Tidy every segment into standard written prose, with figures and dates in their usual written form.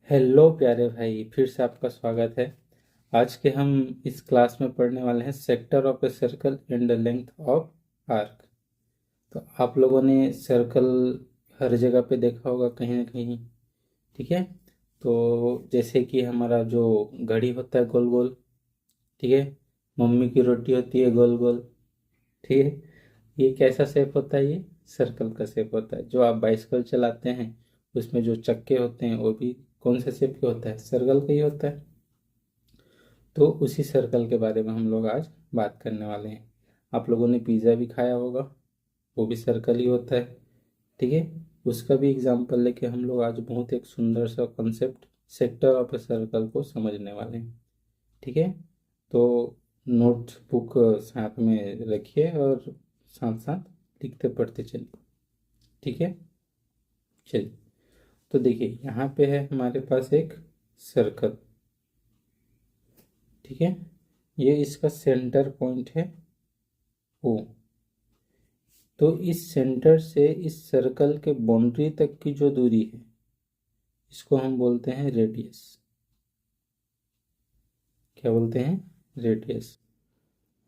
Hello प्यारे भाई, फिर से आपका स्वागत है। आज के हम इस क्लास में पढ़ने वाले हैं sector of a circle and the length of arc. तो आप लोगों ने सर्कल हर जगह पे देखा होगा कहीं ना कहीं। ठीक है। तो जैसे कि हमारा जो घड़ी होता है गोल गोल। ठीक है। मम्मी की रोटी होती है गोल गोल। ठीक है। ये कैसा शेप होता है? ये सर्कल का शेप होता है। जो आप बाइसिकल चलाते हैं उसमें जो चक्के होते हैं वो भी कौन से शेप के होता है? सर्कल का ही होता है। तो उसी सर्कल के बारे में हम लोग आज बात करने वाले हैं। आप लोगों ने पिज़्ज़ा भी खाया होगा, वो भी सर्कल ही होता है। ठीक है। उसका भी एग्जाम्पल लेके हम लोग आज बहुत एक सुंदर सा concept sector of a circle को समझने वाले हैं। ठीक है। तो नोटबुक साथ में रखिए और साथ साथ लिखते पढ़ते चलिए। ठीक है। चलिए। तो देखिए यहाँ पे है हमारे पास एक सर्कल। ठीक है। ये इसका सेंटर पॉइंट है ओ। तो इस सेंटर से इस सर्कल के बाउंड्री तक की जो दूरी है इसको हम बोलते हैं रेडियस। क्या बोलते हैं? रेडियस।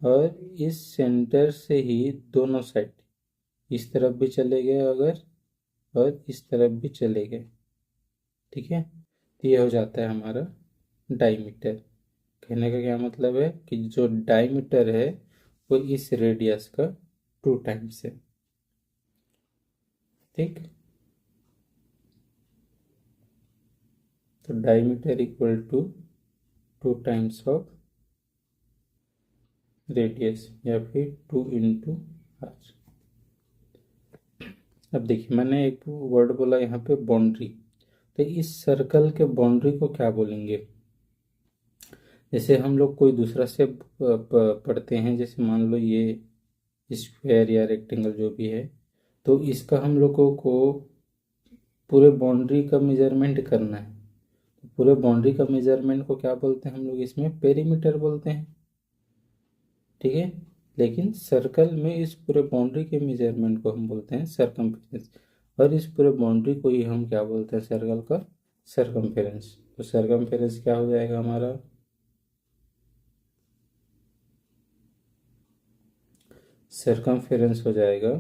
और इस सेंटर से ही दोनों साइड इस तरफ भी चले गए अगर, और इस तरफ भी चले गए। ठीक है। तो ये हो जाता है हमारा डायमीटर। कहने का क्या मतलब है कि जो डायमीटर है वो इस रेडियस का 2 टाइम्स है। ठीक। तो diameter equal to 2 times of radius या फिर 2 इंटू आर। अब देखिए मैंने एक वर्ड बोला यहाँ पे बाउंड्री। तो इस सर्कल के बाउंड्री को क्या बोलेंगे? जैसे हम लोग कोई दूसरा से पढ़ते हैं, जैसे मान लो ये स्क्वायर या रेक्टेंगल जो भी है, तो इसका हम लोगों को पूरे बाउंड्री का मेजरमेंट करना है। तो पूरे बाउंड्री का मेजरमेंट को क्या बोलते हैं हम लोग? इसमें पेरीमीटर बोलते हैं। ठीक है। लेकिन सर्कल में इस पूरे बाउंड्री के मेजरमेंट को हम बोलते हैं सरकमफेरेंस। और इस पूरे बाउंड्री को ही हम क्या बोलते हैं? सर्कल का सरकमफेरेंस। तो सरकमफेरेंस क्या हो जाएगा हमारा? सरकमफेरेंस हो जाएगा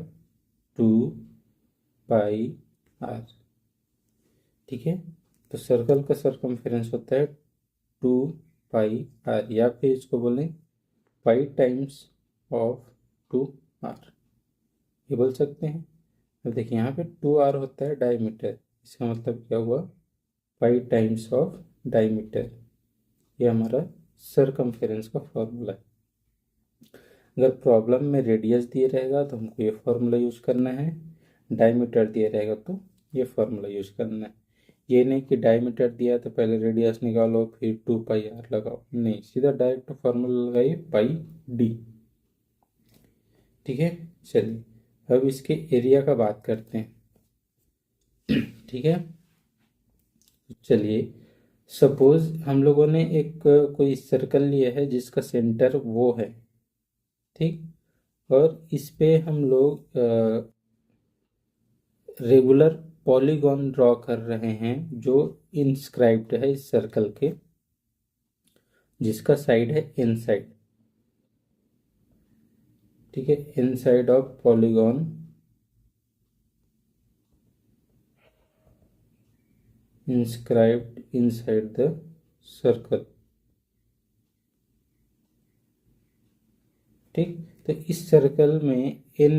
2 पाई आर। ठीक है। तो सर्कल का सरकमफेरेंस होता है 2 पाई आर, या फिर इसको बोलें पाई टाइम्स ऑफ 2 आर, ये बोल सकते हैं। अब देखिए यहाँ पे 2 आर होता है डायमीटर। इसका मतलब क्या हुआ? पाई टाइम्स ऑफ डायमीटर। ये हमारा सरकमफेरेंस का फॉर्मूला है। अगर प्रॉब्लम में रेडियस दिए रहेगा तो हमको ये फॉर्मूला यूज करना है। डायमीटर दिए रहेगा तो ये फॉर्मूला यूज करना है। ये नहीं कि डायमीटर दिया तो पहले रेडियस निकालो फिर 2 पाई आर लगाओ, नहीं, सीधा डायरेक्ट फॉर्मूला लगाइए पाई डी। ठीक है। चलिए अब इसके एरिया का बात करते हैं। ठीक है। चलिए सपोज हम लोगों ने एक कोई सर्कल लिया है जिसका सेंटर वो है। ठीक। और इस पे हम लोग रेगुलर पॉलीगॉन ड्रॉ कर रहे हैं जो इंस्क्राइब्ड है इस सर्कल के, जिसका साइड है इनसाइड। ठीक है। Inside of polygon inscribed inside the circle। ठीक। तो इस सर्कल में n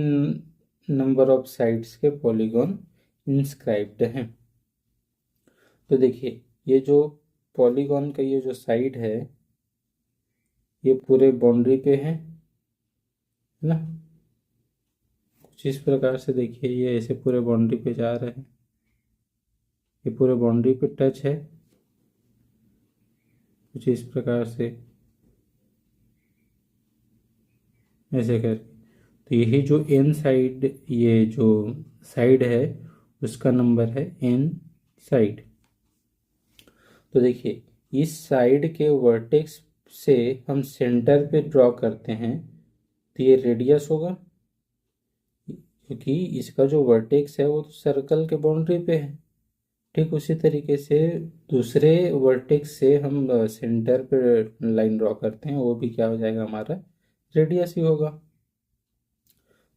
नंबर ऑफ साइड्स के पॉलीगॉन इंस्क्राइब्ड हैं। तो देखिए ये जो पॉलीगॉन का ये जो साइड है ये पूरे बाउंड्री पे है ना? कुछ इस प्रकार से देखिए, ये ऐसे पूरे बाउंड्री पे जा रहे हैं, ये पूरे बाउंड्री पे टच है कुछ इस प्रकार से, ऐसे कर। तो यही जो एन साइड, ये जो साइड है उसका नंबर है एन साइड। तो देखिए इस साइड के वर्टेक्स से हम सेंटर पे ड्रॉ करते हैं तो ये रेडियस होगा, क्योंकि इसका जो वर्टेक्स है वो तो सर्कल के बाउंड्री पे है। ठीक उसी तरीके से दूसरे वर्टेक्स से हम सेंटर पर लाइन ड्रॉ करते हैं, वो भी क्या हो जाएगा, हमारा रेडियस ही होगा।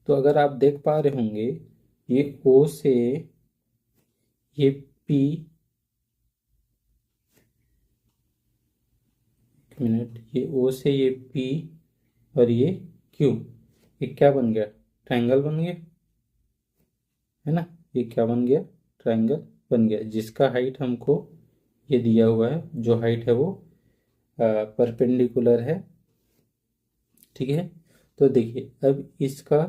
तो अगर आप देख पा रहे होंगे, ये ओ से ये पी, एक मिनट, ये ओ से ये पी और ये क्यू, ये क्या बन गया, ट्रायंगल बन गया, है ना। ये क्या बन गया, ट्रायंगल बन गया, जिसका हाइट हमको ये दिया हुआ है, जो हाइट है वो परपेंडिकुलर है। ठीक है। तो देखिए अब इसका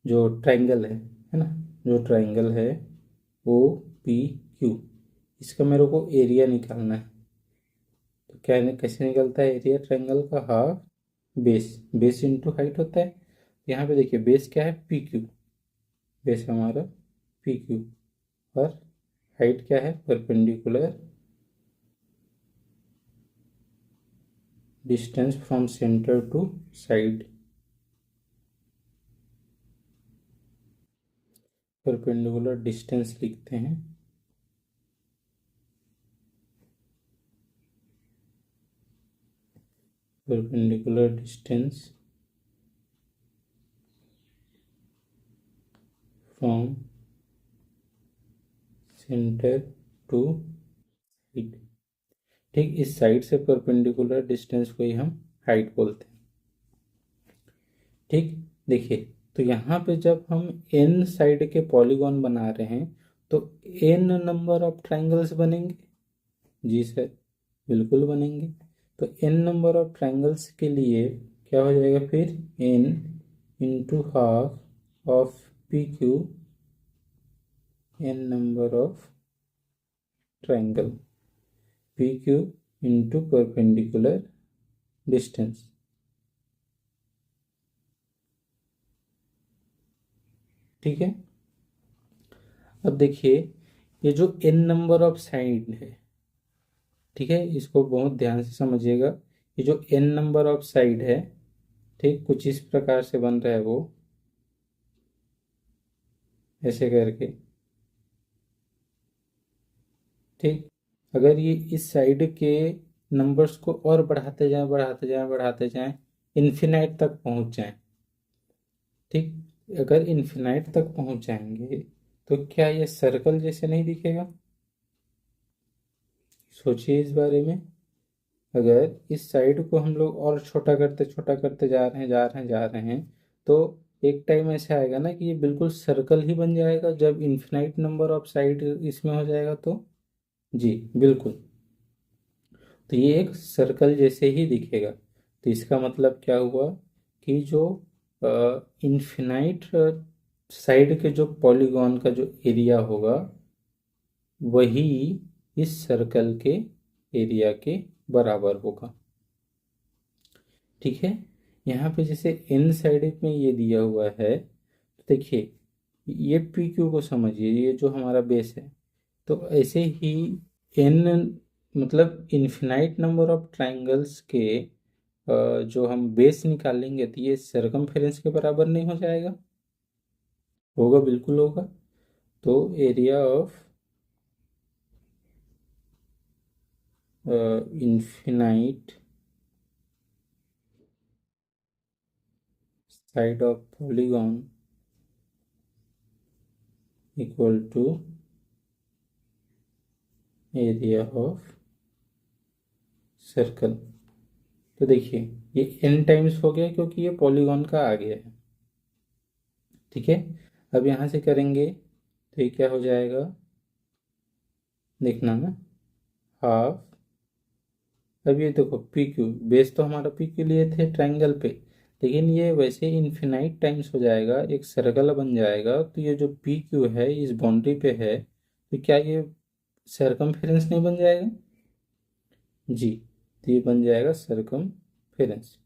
जो ट्रायंगल है ना, जो ट्रायंगल है ओ पी क्यू, इसका मेरे को एरिया निकालना है। तो क्या कैसे निकलता है एरिया ट्रायंगल का, half base, base into height होता है। यहाँ पे देखिए बेस क्या है, पी क्यू, बेस हमारा पी क्यू, और हाइट क्या है, perpendicular distance from centre to side, perpendicular distance लिखते हैं। Perpendicular distance from centre to side. ठीक, इस साइड से परपेंडिकुलर डिस्टेंस को ही हम हाइट बोलते हैं। ठीक, देखिए तो यहाँ पे जब हम n साइड के पॉलीगॉन बना रहे हैं तो n नंबर ऑफ ट्रायंगल्स बनेंगे। जी सर, बिल्कुल बनेंगे। तो n नंबर ऑफ ट्रायंगल्स के लिए क्या हो जाएगा फिर, n into half of P Q, n number of triangle, P Q into perpendicular distance. ठीक है। अब देखिए ये जो n नंबर ऑफ साइड है, ठीक है, इसको बहुत ध्यान से समझिएगा। ये जो n नंबर ऑफ साइड है, ठीक, कुछ इस प्रकार से बन रहा है वो, ऐसे करके। ठीक, अगर ये इस साइड के नंबर्स को और बढ़ाते जाएं, बढ़ाते जाएं, बढ़ाते जाएं, इन्फिनाइट तक पहुंच जाएं। ठीक, अगर इन्फिनाइट तक पहुंच जाएंगे तो क्या ये सर्कल जैसे नहीं दिखेगा? सोचिए इस बारे में। अगर इस साइड को हम लोग और छोटा करते जा रहे हैं, जा रहे हैं, जा रहे हैं, तो एक टाइम ऐसा आएगा ना कि ये बिल्कुल सर्कल ही बन जाएगा, जब इन्फिनाइट नंबर ऑफ साइड इसमें हो जाएगा तो। जी बिल्कुल। तो ये एक सर्कल जैसे ही दिखेगा। तो इसका मतलब क्या हुआ कि जो इन्फिनाइट साइड के जो पॉलीगॉन का जो एरिया होगा वही इस सर्कल के एरिया के बराबर होगा। ठीक है। यहाँ पे जैसे इन साइड में ये दिया हुआ है, तो देखिए ये पी क्यू को समझिए, ये जो हमारा बेस है। तो ऐसे ही एन, मतलब इन्फिनाइट नंबर ऑफ ट्राइंगल्स के जो हम बेस निकालेंगे तो ये सरकमफेरेंस के बराबर नहीं हो जाएगा? होगा, बिल्कुल होगा। तो area of infinite side of polygon equal to area of circle. तो देखिए ये n टाइम्स हो गया क्योंकि ये पॉलीगॉन का आ गया है। ठीक है। अब यहाँ से करेंगे तो ये क्या हो जाएगा, देखना ना, हाफ। अब ये देखो पी क्यू, बेस तो हमारा पी क्यू लिए थे ट्रायंगल पे, लेकिन ये वैसे इन्फिनाइट टाइम्स हो जाएगा, एक सर्कल बन जाएगा। तो ये जो पी क्यू है इस बाउंड्री पे है, तो क्या ये सरकमफेरेंस नहीं बन जाएगा? जी, तो ये बन जाएगा सरकमफेरेंस।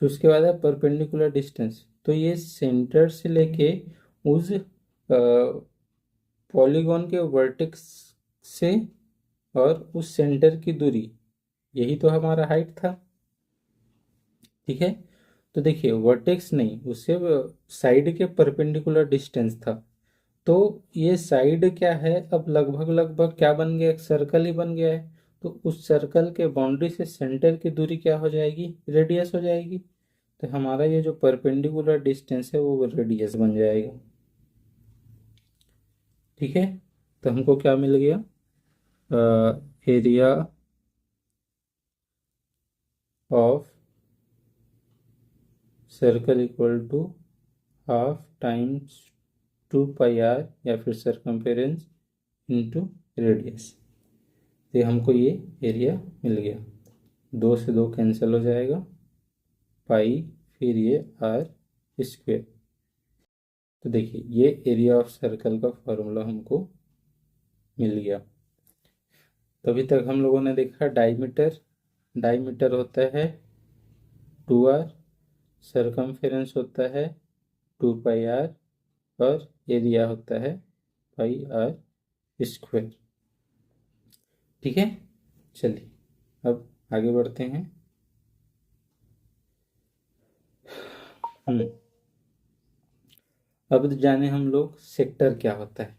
फिर उसके बाद है परपेंडिकुलर डिस्टेंस। तो ये सेंटर से लेके उस पॉलीगॉन के वर्टेक्स से और उस सेंटर की दूरी, यही तो हमारा हाइट था। ठीक है। तो देखिए वर्टेक्स नहीं, उससे साइड के परपेंडिकुलर डिस्टेंस था। तो ये साइड क्या है, अब लगभग लगभग क्या बन गया, एक सर्कल ही बन गया है। तो उस सर्कल के बाउंड्री से सेंटर की दूरी क्या हो जाएगी, रेडियस हो जाएगी। तो हमारा ये जो परपेंडिकुलर डिस्टेंस है वो रेडियस बन जाएगा। ठीक है, तो हमको क्या मिल गया, area of circle equal to half times 2 pi r, या फिर सरकमफेरेंस इंटू रेडियस। तो हमको ये एरिया मिल गया। 2 से 2 कैंसिल हो जाएगा, पाई फिर ये आर स्क्वेयर। तो देखिए ये एरिया ऑफ सर्कल का फॉर्मूला हमको मिल गया। तो अभी तक हम लोगों ने देखा डायमीटर, डायमीटर होता है 2r, सरकमफेरेंस होता है 2 पाई आर, और एरिया होता है पाई आर स्क्वेयर। ठीक है, चलिए अब आगे बढ़ते हैं। अब जाने हम लोग सेक्टर क्या होता है।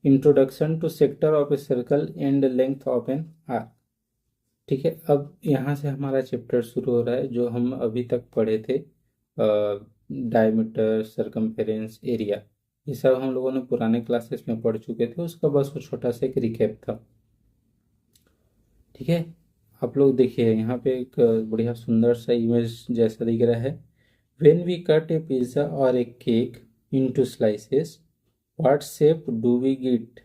Introduction to sector of a circle and length of an arc. ठीक है, अब यहाँ से हमारा चैप्टर शुरू हो रहा है जो हम अभी तक पढ़े थे, डायमीटर, सरकमफेरेंस, एरिया। ये सब हम लोगों ने पुराने क्लासेस में पढ़ चुके थे, उसका बस वो छोटा सा एक रिकैप था। ठीक है, आप लोग देखिए यहाँ पे एक बढ़िया सुंदर सा इमेज जैसा दिख रहा है। When we cut a pizza और a cake into slices, what shape do we get.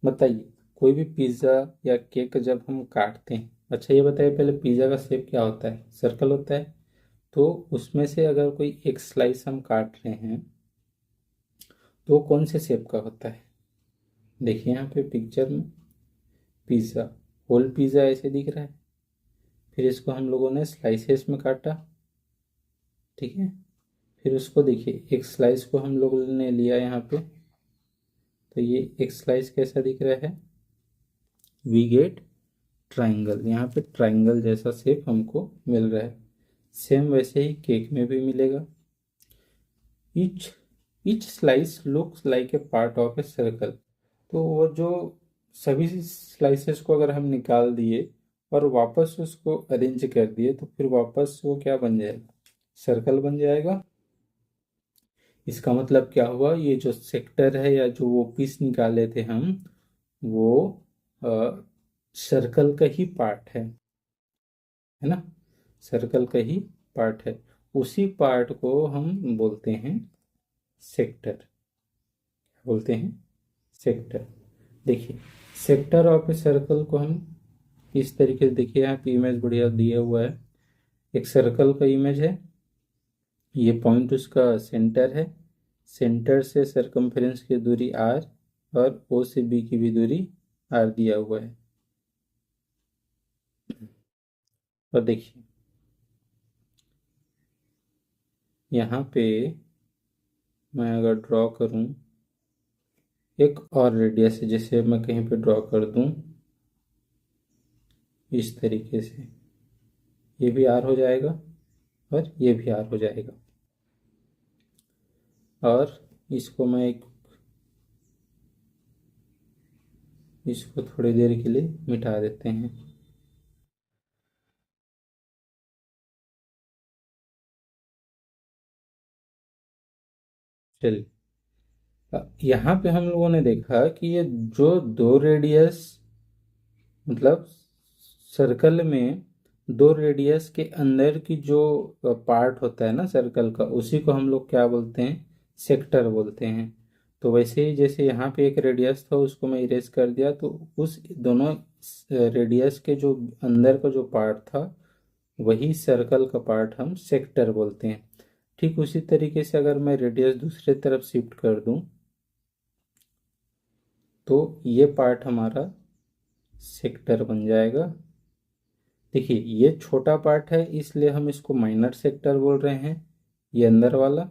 बताइए, कोई भी पिज्जा या केक जब हम काटते हैं, अच्छा ये बताइए पहले, पिज्जा का शेप क्या होता है, सर्कल होता है। तो उसमें से अगर कोई एक स्लाइस हम काट रहे हैं तो कौन से शेप का होता है। देखिए यहाँ पे पिक्चर में पिज्ज़ा, होल पिज़्ज़ा ऐसे दिख रहा है, फिर इसको हम लोगों ने स्लाइसेस में काटा। ठीक है, फिर उसको देखिए एक स्लाइस को हम लोगों ने लिया यहाँ पे, तो ये एक स्लाइस कैसा दिख रहा है, वी गेट ट्राइंगल। यहाँ पे ट्राइंगल जैसा शेप हमको मिल रहा है। सेम वैसे ही केक में भी मिलेगा। Each each slice looks like a part of a circle. तो वो जो सभी स्लाइसेस को अगर हम निकाल दिए और वापस उसको अरेंज कर दिए तो फिर वापस वो क्या बन जाएगा, सर्कल बन जाएगा। इसका मतलब क्या हुआ, ये जो सेक्टर है या जो वो पीस निकाले थे हम, वो सर्कल का ही पार्ट है ना, सर्कल का ही पार्ट है। उसी पार्ट को हम बोलते हैं सेक्टर, बोलते हैं सेक्टर। देखिए सेक्टर ऑफ ए सर्कल को हम इस तरीके से, देखिए यहाँ पे इमेज बढ़िया दिया हुआ है, एक सर्कल का इमेज है, ये पॉइंट उसका सेंटर है, सेंटर से सरकमफेरेंस की दूरी आर, और ओ से बी की भी दूरी आर दिया हुआ है। और देखिए यहाँ पे मैं अगर ड्रॉ करूँ एक और रेडियस है, जैसे मैं कहीं पे ड्रॉ कर दूँ इस तरीके से, ये भी आर हो जाएगा और ये भी आर हो जाएगा। और इसको मैं एक, इसको थोड़ी देर के लिए मिटा देते हैं। चलिए यहाँ पे हम लोगों ने देखा कि ये जो दो रेडियस, मतलब सर्कल में दो रेडियस के अंदर की जो पार्ट होता है ना सर्कल का, उसी को हम लोग क्या बोलते हैं, सेक्टर बोलते हैं। तो वैसे ही जैसे यहाँ पे एक रेडियस था उसको मैं इरेज कर दिया, तो उस दोनों रेडियस के जो अंदर का जो पार्ट था वही सर्कल का पार्ट हम सेक्टर बोलते हैं। ठीक उसी तरीके से अगर मैं रेडियस दूसरे तरफ शिफ्ट कर दूं तो ये पार्ट हमारा सेक्टर बन जाएगा। देखिए ये छोटा पार्ट है इसलिए हम इसको माइनर सेक्टर बोल रहे हैं, ये अंदर वाला,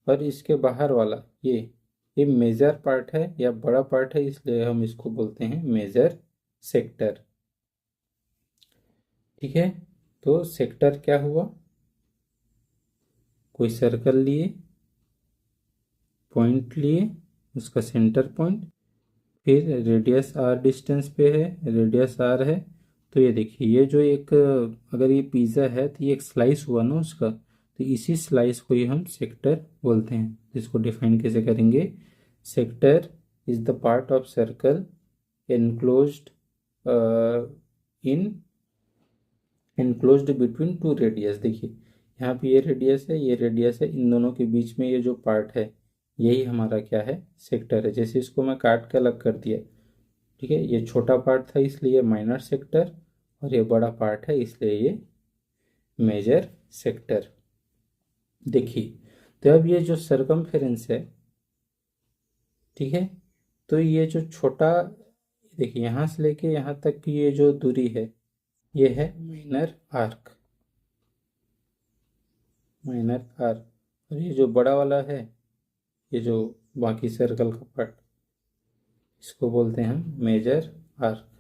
और इसके बाहर वाला ये मेजर पार्ट है या बड़ा पार्ट है, इसलिए हम इसको बोलते हैं मेजर सेक्टर। ठीक है, तो सेक्टर क्या हुआ, कोई सर्कल लिए, पॉइंट लिए, उसका सेंटर पॉइंट, फिर रेडियस आर डिस्टेंस पे है, रेडियस आर है। तो ये देखिए, ये जो एक, अगर ये पिज़्ज़ा है तो ये एक स्लाइस हुआ ना उसका, तो इसी स्लाइस को ही हम सेक्टर बोलते हैं। इसको डिफाइन कैसे करेंगे? Sector is the part of circle enclosed in enclosed between two radius. देखिए यहाँ पे ये रेडियस है, ये रेडियस है, इन दोनों के बीच में ये जो पार्ट है यही हमारा क्या है? सेक्टर है। जैसे इसको मैं काट के अलग कर दिया, ठीक है, ये छोटा पार्ट था इसलिए माइनर सेक्टर, और ये बड़ा पार्ट है इसलिए ये मेजर सेक्टर। देखिए, तो अब ये जो सरकमफेरेंस है, ठीक है, तो ये जो छोटा, देखिए यहाँ से लेके यहाँ तक की ये जो दूरी है ये है माइनर आर्क, माइनर आर्क। और ये जो बड़ा वाला है, ये जो बाकी सर्कल का पार्ट, इसको बोलते हैं हम मेजर आर्क।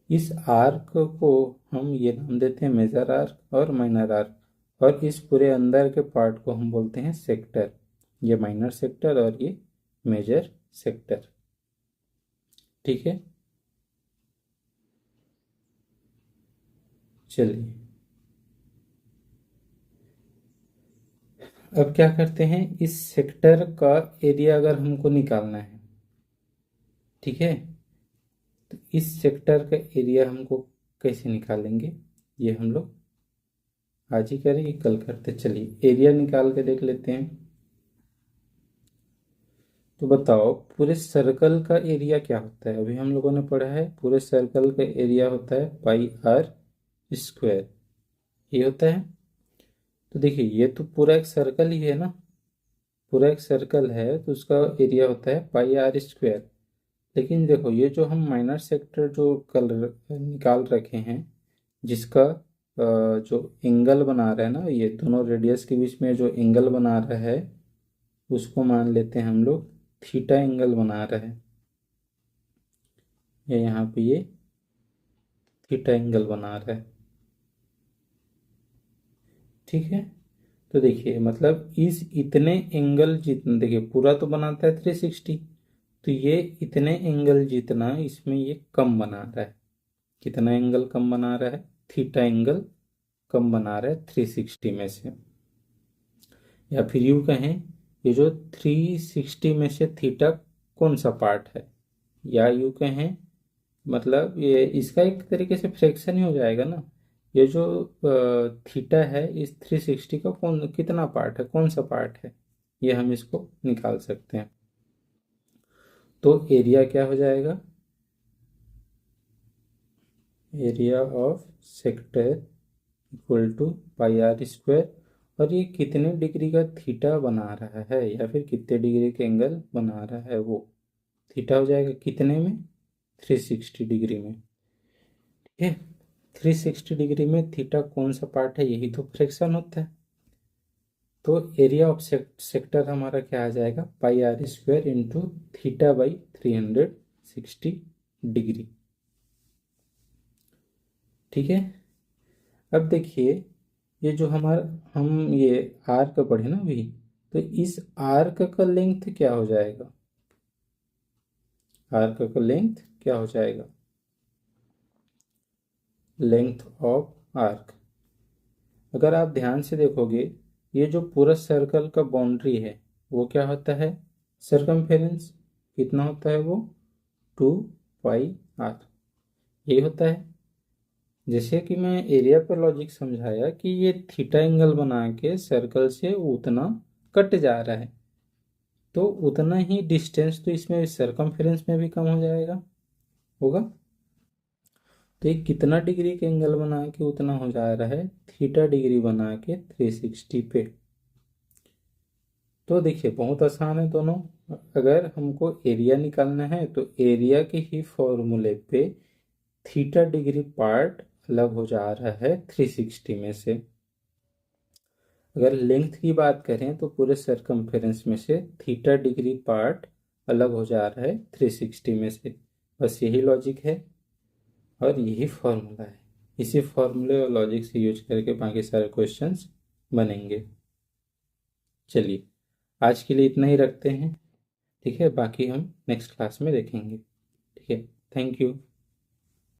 इस आर्क को हम ये नाम देते हैं मेजर आर्क और माइनर आर्क, और इस पूरे अंदर के पार्ट को हम बोलते हैं सेक्टर। ये माइनर सेक्टर और ये मेजर सेक्टर, ठीक है। चलिए अब क्या करते हैं, इस सेक्टर का एरिया अगर हमको निकालना है, ठीक है, तो इस सेक्टर का एरिया हमको कैसे निकालेंगे, ये हम लोग आज ही करेंगे, कल करते। चलिए एरिया निकाल के देख लेते हैं। तो बताओ पूरे सर्कल का एरिया क्या होता है? अभी हम लोगों ने पढ़ा है पूरे सर्कल का एरिया होता है पाई आर स्क्वायर, ये होता है। तो देखिए ये तो पूरा एक सर्कल ही है ना, पूरा एक सर्कल है तो उसका एरिया होता है पाई आर स्क्वायर। लेकिन देखो ये जो हम माइनर सेक्टर जो कल निकाल रखे हैं, जिसका जो एंगल बना रहा है ना, ये दोनों रेडियस के बीच में जो एंगल बना रहा है उसको मान लेते हैं हम लोग थीटा एंगल बना रहा है। ये यहाँ पे ये थीटा एंगल बना रहा है, ठीक है। तो देखिए मतलब इस इतने एंगल जितना, देखिए पूरा तो बनाता है 360, तो ये इतने एंगल जितना इसमें ये कम बना रहा है। कितना एंगल कम बना रहा है? थीटा एंगल कम बना रहा है 360 में से। या फिर यूँ कहें, ये जो 360 में से थीटा कौन सा पार्ट है, या यूँ कहें मतलब ये इसका एक तरीके से फ्रैक्शन ही हो जाएगा ना। ये जो थीटा है इस 360 का कौन कितना पार्ट है, कौन सा पार्ट है, ये हम इसको निकाल सकते हैं। तो एरिया क्या हो जाएगा? Area of sector equal to pi r square, और ये कितने डिग्री का थीटा बना रहा है या फिर कितने डिग्री का एंगल बना रहा है, वो थीटा हो जाएगा कितने में? 360 डिग्री में, ठीक है। 360 डिग्री में थीटा कौन सा पार्ट है, यही तो फ्रैक्शन होता है। तो एरिया ऑफ सेक्टर हमारा क्या आ जाएगा? Pi r square into theta by 360 degree, ठीक है। अब देखिए ये जो हमारा हम ये आर्क पढ़े ना अभी, तो इस आर्क का लेंथ क्या हो जाएगा? आर्क का लेंथ क्या हो जाएगा? लेंथ ऑफ आर्क, अगर आप ध्यान से देखोगे ये जो पूरा सर्कल का बाउंड्री है वो क्या होता है? सरकमफेरेंस। कितना होता है वो? 2 पाई आर, ये होता है। जैसे कि मैं एरिया पर लॉजिक समझाया कि ये थीटा एंगल बना के सर्कल से उतना कट जा रहा है, तो उतना ही डिस्टेंस तो इसमें सरकमफेरेंस में भी कम हो जाएगा, होगा। तो ये कितना डिग्री के एंगल बना के उतना हो जा रहा है? थीटा डिग्री बना के 360 पे। तो देखिए बहुत आसान है दोनों। अगर हमको एरिया निकालना है तो एरिया के ही फॉर्मूले पे थीटा डिग्री पार्ट अलग हो जा रहा है 360 में से। अगर लेंथ की बात करें तो पूरे सरकमफेरेंस में से थीटा डिग्री पार्ट अलग हो जा रहा है 360 में से। बस यही लॉजिक है और यही फॉर्मूला है। इसी फॉर्मूले और लॉजिक से यूज करके बाकी सारे क्वेश्चंस बनेंगे। चलिए आज के लिए इतना ही रखते हैं। ठीक है, बाकी हम नेक्स्ट क्लास में देखेंगे। ठीक है, थैंक यू।